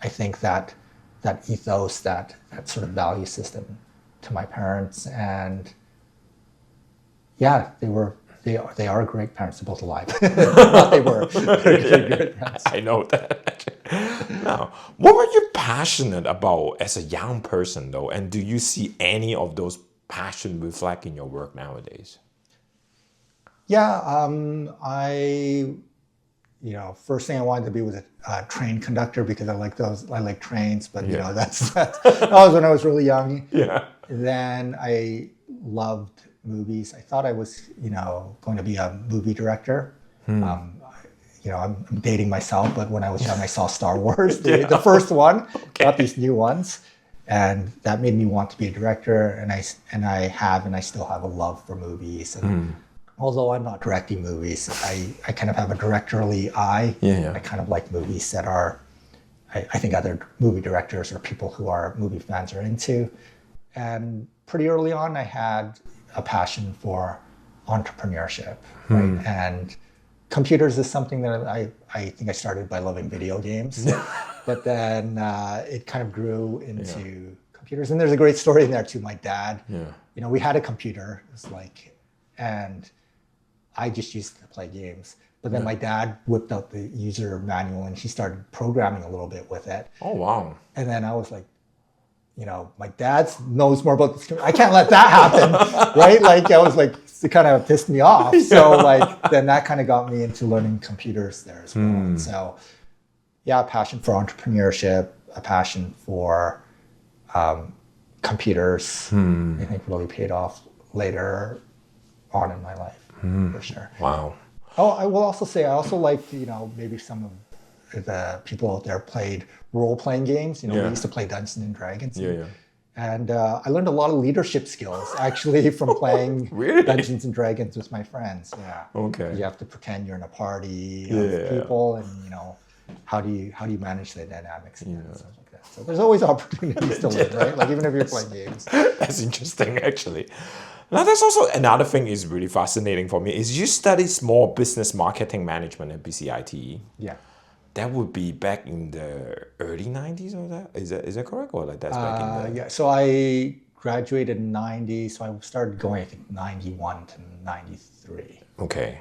think that ethos, that sort of value system to my parents. And yeah, they are great parents. They're both alive. Not they were. They're great parents. I know that. Now, what were you passionate about as a young person, though? And do you see any of those passion reflect in your work nowadays? Yeah, first thing I wanted to be was a train conductor because I like trains. But that was when I was really young. Yeah. Then I loved movies. I thought I was, going to be a movie director. I'm dating myself, but when I was young, I saw Star Wars, the first one, not these new ones, and that made me want to be a director. And I still have a love for movies. And although I'm not directing movies, I kind of have a directorially eye. I kind of like movies that are, I think other movie directors or people who are movie fans are into. And pretty early on, I had a passion for entrepreneurship, right? And computers is something that I think I started by loving video games, but then it kind of grew into computers. And there's a great story in there too. My dad, we had a computer, and I just used it to play games. But then my dad whipped out the user manual and he started programming a little bit with it. Oh, wow. And then I was like, my dad knows more about this. I can't let that happen, right? I was like, it kind of pissed me off. So then that kind of got me into learning computers there as well. And so, a passion for entrepreneurship, a passion for computers, I think really paid off later on in my life, for sure. Wow. Oh, I will also say, I also liked, maybe some of the people out there played role-playing games. We used to play Dungeons and Dragons. And I learned a lot of leadership skills actually from playing Dungeons and Dragons with my friends. Yeah. Okay. You have to pretend you're in a party of people, and how do you manage the dynamics and stuff like that. So there's always opportunities to learn, right? Even if you're playing games. That's interesting, actually. Now, there's also another thing is really fascinating for me is you studied small business marketing management at BCIT. Yeah. That would be back in the early 90s or that? Is that correct? Or that's back in the... Yeah, so I graduated in 90, so I started going, I think, 91 to 93. Okay.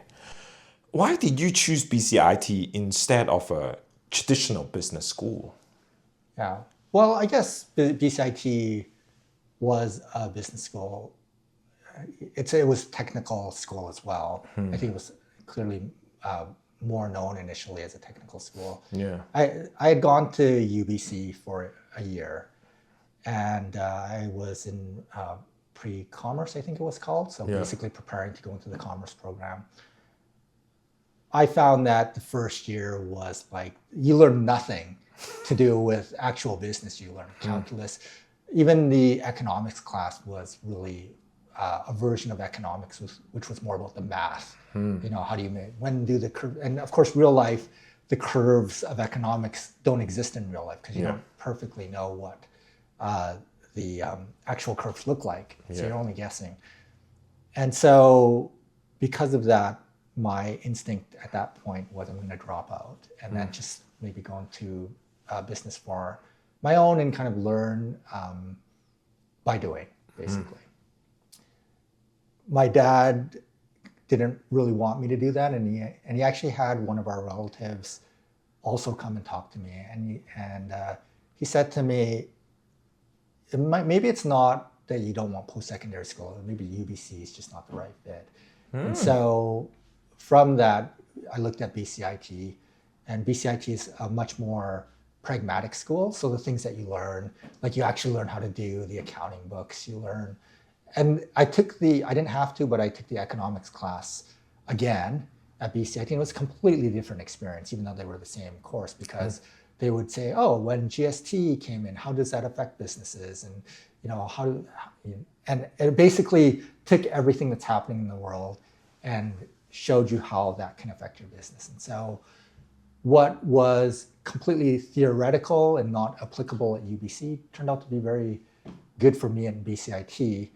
Why did you choose BCIT instead of a traditional business school? Yeah, well, I guess BCIT was a business school. It was technical school as well. I think it was clearly more known initially as a technical school. Yeah. I had gone to UBC for a year, and I was in pre-commerce, I think it was called. So basically preparing to go into the commerce program. I found that the first year was like, you learn nothing to do with actual business. You learn calculus. Even the economics class was really a version of economics, which was more about the math. You know, how do you make, when do the curve, and of course, real life, the curves of economics don't exist in real life because you don't perfectly know what the actual curves look like. So you're only guessing. And so because of that, my instinct at that point was I'm going to drop out and then just maybe go into business for my own and kind of learn by doing, basically. My dad didn't really want me to do that, and he actually had one of our relatives also come and talk to me, and he said to me, maybe it's not that you don't want post-secondary school, maybe UBC is just not the right fit. And so from that, I looked at BCIT, and BCIT is a much more pragmatic school. So the things that you learn, like you actually learn how to do the accounting books, you learn. And I didn't have to, but I took the economics class again at BCIT, and it was a completely different experience, even though they were the same course, because they would say, oh, when GST came in, how does that affect businesses? And, you know, and it basically took everything that's happening in the world and showed you how that can affect your business. And so what was completely theoretical and not applicable at UBC turned out to be very good for me in BCIT.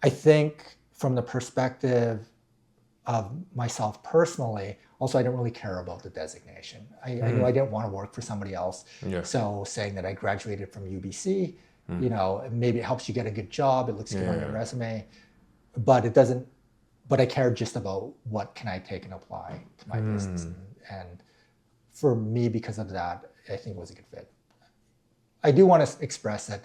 I think from the perspective of myself personally, also I didn't really care about the designation. I knew I didn't want to work for somebody else. So saying that I graduated from UBC, you know, maybe it helps you get a good job, it looks good on your resume, but it doesn't. But I cared just about what can I take and apply to my business. And for me, because of that, I think it was a good fit. I do want to express that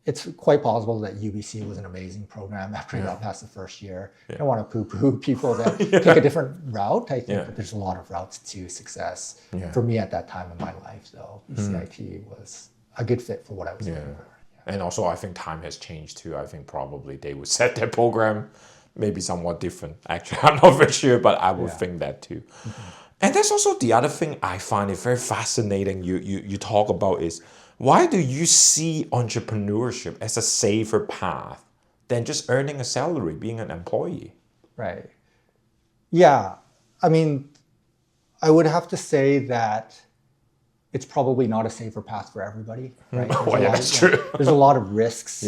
it's quite possible that UBC was an amazing program after I got past the first year. I don't want to poo-poo people that take a different route. I think that there's a lot of routes to success. For me at that time in my life, though, BCIT was a good fit for what I was looking for. And also, I think time has changed too. I think probably they would set their program maybe somewhat different. Actually, I'm not very sure, but I would think that too. And there's also the other thing I find it very fascinating you talk about is, why do you see entrepreneurship as a safer path than just earning a salary, being an employee? Right. Yeah. I mean, I would have to say that it's probably not a safer path for everybody, right? That's true. There's a lot of risks.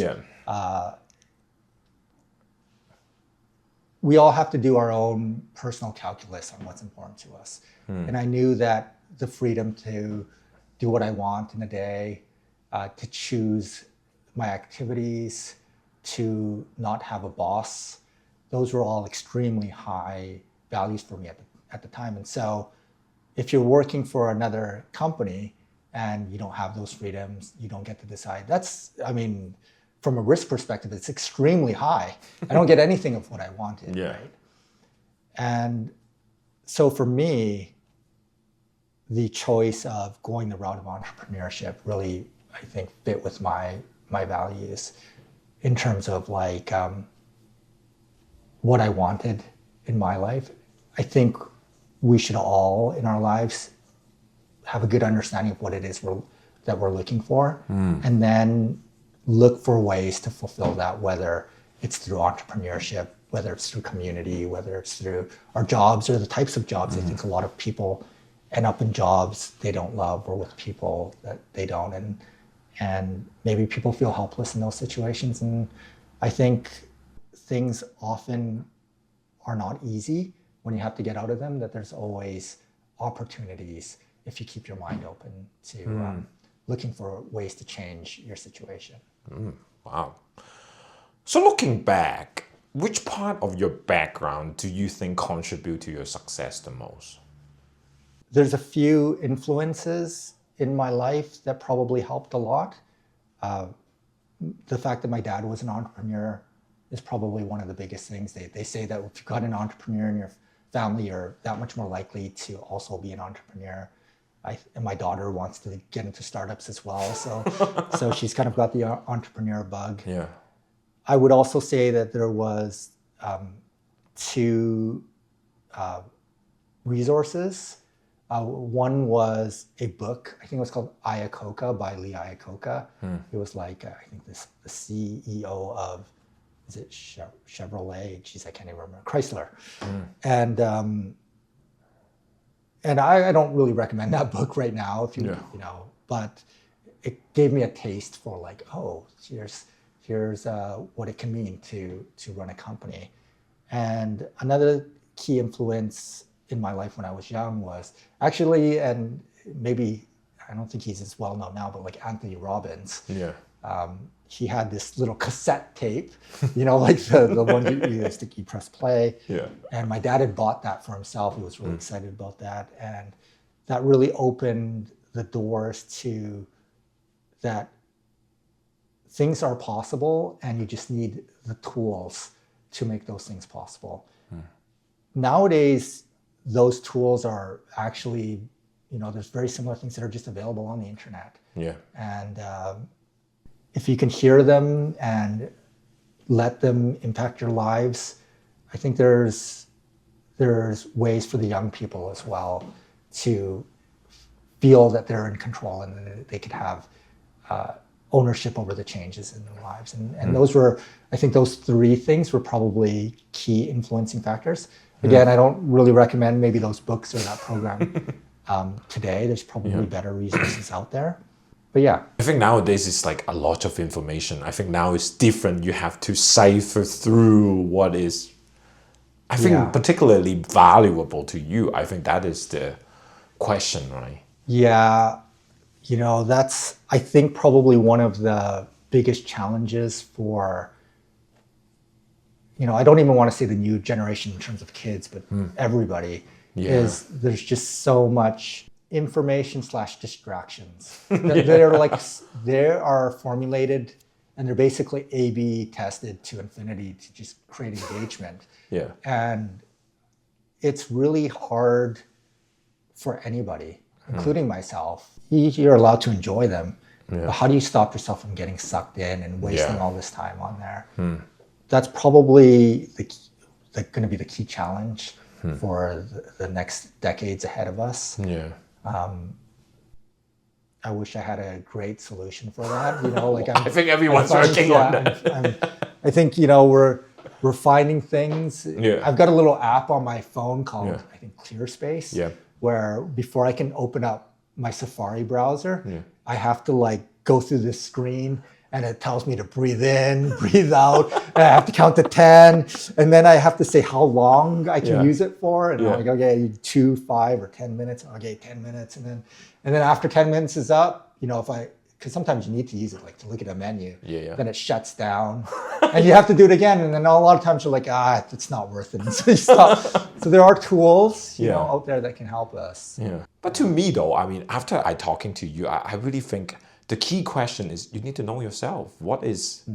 We all have to do our own personal calculus on what's important to us. And I knew that the freedom to do what I want in a day, to choose my activities, to not have a boss, those were all extremely high values for me at the time. And so if you're working for another company and you don't have those freedoms, you don't get to decide, from a risk perspective, it's extremely high. I don't get anything of what I wanted, right? And so for me, the choice of going the route of entrepreneurship really, I think, fit with my values in terms of like what I wanted in my life. I think we should all in our lives have a good understanding of what it is that we're looking for, and then look for ways to fulfill that, whether it's through entrepreneurship, whether it's through community, whether it's through our jobs or the types of jobs. I think a lot of people end up in jobs they don't love or with people that they don't. And maybe people feel helpless in those situations. And I think things often are not easy when you have to get out of them, that there's always opportunities if you keep your mind open to looking for ways to change your situation. Wow. So looking back, which part of your background do you think contribute to your success the most? There's a few influences in my life that probably helped a lot. The fact that my dad was an entrepreneur is probably one of the biggest things. They say that if you've got an entrepreneur in your family are that much more likely to also be an entrepreneur. And my daughter wants to get into startups as well. So she's kind of got the entrepreneur bug. Yeah. I would also say that there was two resources. One was a book, I think it was called Iacocca by Lee Iacocca. It was like, I think the CEO of, is it Chevrolet? Geez, I can't even remember. Chrysler. And I don't really recommend that book right now, if you but it gave me a taste for like, oh, here's what it can mean to run a company. And another key influence in my life when I was young was actually, and maybe I don't think he's as well known now, but like Anthony Robbins. Yeah. He had this little cassette tape, like the one you press play. Yeah. And my dad had bought that for himself. He was really excited about that. And that really opened the doors to that things are possible and you just need the tools to make those things possible. Nowadays, those tools are actually, there's very similar things that are just available on the internet. Yeah. And if you can hear them and let them impact your lives, I think there's ways for the young people as well to feel that they're in control and that they could have ownership over the changes in their lives. And those were, I think those three things were probably key influencing factors. Again, I don't really recommend maybe those books or that program today. There's probably better resources out there. But yeah. I think nowadays it's like a lot of information. I think now it's different. You have to cipher through what is, I think, particularly valuable to you. I think that is the question, right? Yeah. That's, I think, probably one of the biggest challenges for, I don't even want to say the new generation in terms of kids, but everybody is there's just so much information / distractions that are like, they are formulated and they're basically A/B tested to infinity to just create engagement. Yeah. And it's really hard for anybody, including myself. You're allowed to enjoy them. But how do you stop yourself from getting sucked in and wasting all this time on there? That's probably going to be the key challenge for the next decades ahead of us. Yeah. I wish I had a great solution for that. I think everyone's working on that. I think we're finding things. Yeah. I've got a little app on my phone called I think ClearSpace. Yeah. Where before I can open up my Safari browser, I have to go through this screen. And it tells me to breathe in, breathe out. And I have to count to 10. And then I have to say how long I can use it for. And I'm like, okay, 2, 5, or 10 minutes. Okay, 10 minutes. And then after 10 minutes is up, because sometimes you need to use it to look at a menu. Then it shuts down. And you have to do it again. And then a lot of times you're like, it's not worth it. And so you stop. So there are tools, out there that can help us. Yeah. But to me though, after I talking to you, I really think the key question is you need to know yourself. What is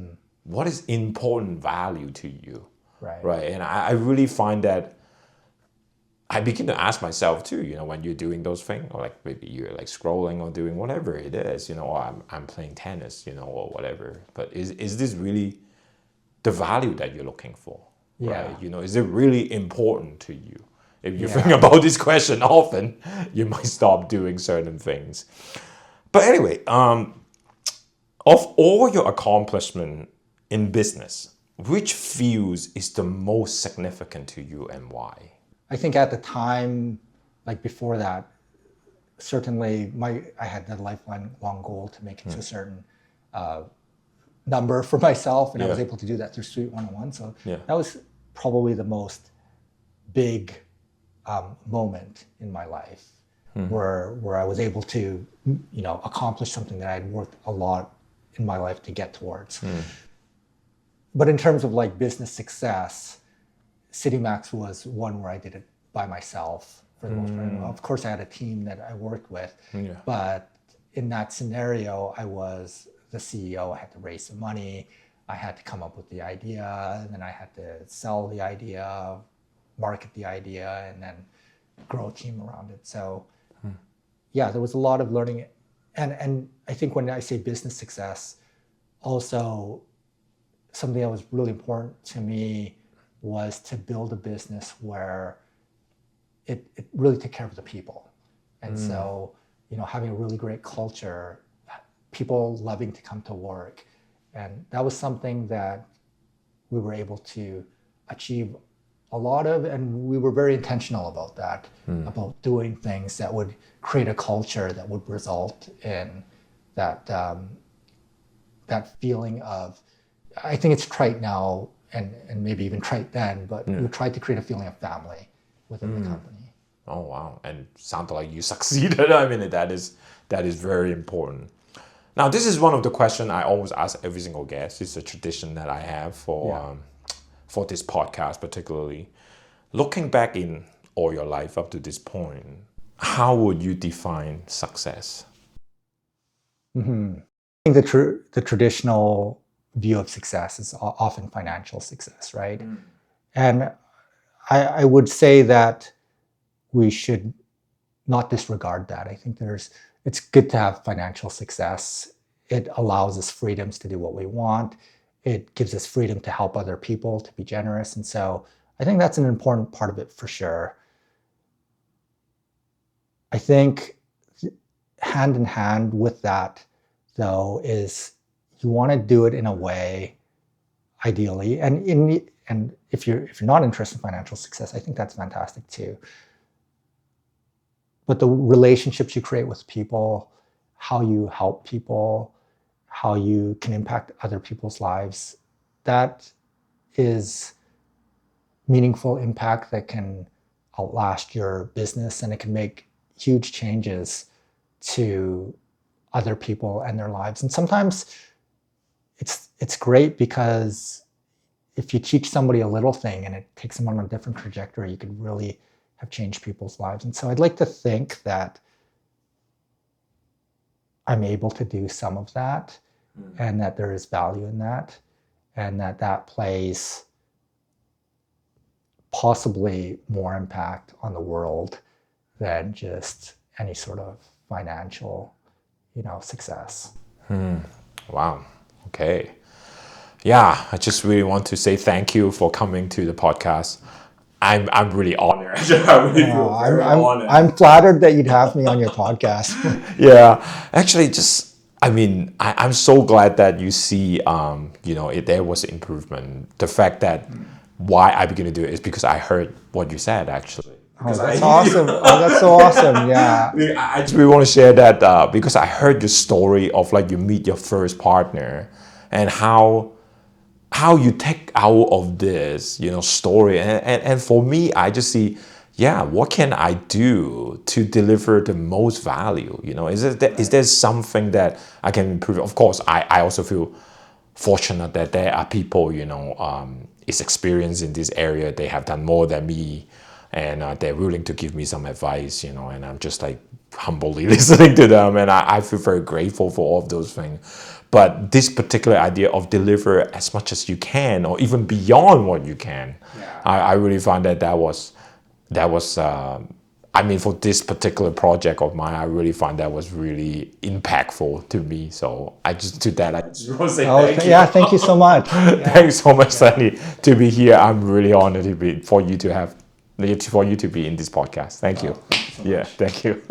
important value to you? Right. And I really find that I begin to ask myself too, when you're doing those things, or maybe you're scrolling or doing whatever it is, or I'm playing tennis, or whatever. But is this really the value that you're looking for? Yeah. Right? Is it really important to you? If you think about this question often, you might stop doing certain things. But anyway, of all your accomplishment in business, which fields is the most significant to you and why? I think at the time, before that, certainly I had that lifelong goal to make it to a certain number for myself, and I was able to do that through Suite 101. So that was probably the most big moment in my life. Where I was able to, accomplish something that I'd worked a lot in my life to get towards. But in terms of business success, CityMax was one where I did it by myself for the most part. Of course, I had a team that I worked with, but in that scenario, I was the CEO. I had to raise some money. I had to come up with the idea, and then I had to sell the idea, market the idea and then grow a team around it. So yeah, there was a lot of learning. And I think when I say business success, also something that was really important to me was to build a business where it really took care of the people. And so, having a really great culture, people loving to come to work. And that was something that we were able to achieve a lot of, and we were very intentional about that, about doing things that would create a culture that would result in that that feeling of, I think it's trite now, and maybe even trite then, but we tried to create a feeling of family within the company. Oh wow! And sounds like you succeeded. I mean, that is very important. Now, this is one of the questions I always ask every single guest. It's a tradition that I have for this podcast, particularly. Looking back in all your life up to this point, how would you define success? I think the traditional view of success is often financial success, right? And I would say that we should not disregard that. I think it's good to have financial success. It allows us freedoms to do what we want. It gives us freedom to help other people, to be generous. And so I think that's an important part of it for sure. I think hand in hand with that, though, is you want to do it in a way, ideally, and if you're not interested in financial success, I think that's fantastic too. But the relationships you create with people, how you help people, how you can impact other people's lives, that is meaningful impact that can outlast your business, and it can make huge changes to other people and their lives. And sometimes it's great because if you teach somebody a little thing and it takes them on a different trajectory, you could really have changed people's lives. And so I'd like to think that I'm able to do some of that, and that there is value in that, and that plays possibly more impact on the world than just any sort of financial, success. Wow. Okay. Yeah, I just really want to say thank you for coming to the podcast. I'm really honored. I really feel very honored. I'm flattered that you'd have me on your podcast. Yeah, actually, I'm so glad that you see, there was improvement. The fact that why I began to do it is because I heard what you said, actually. Oh, that's awesome. That's so awesome. Yeah. I just really want to share that because I heard your story of you meet your first partner and how you take out of this, story. And for me, I just see, what can I do to deliver the most value? Is there something that I can improve? Of course, I also feel fortunate that there are people, is experienced in this area. They have done more than me, and they're willing to give me some advice, and I'm just humbly listening to them, and I feel very grateful for all of those things. But this particular idea of deliver as much as you can, or even beyond what you can, I really find that was for this particular project of mine, I really find that was really impactful to me. So I just want to say thank you. Yeah, thank you so much. Thanks so much, Sunny, to be here. I'm really honored for you to be in this podcast. Thank you. Thank you so much. Thank you.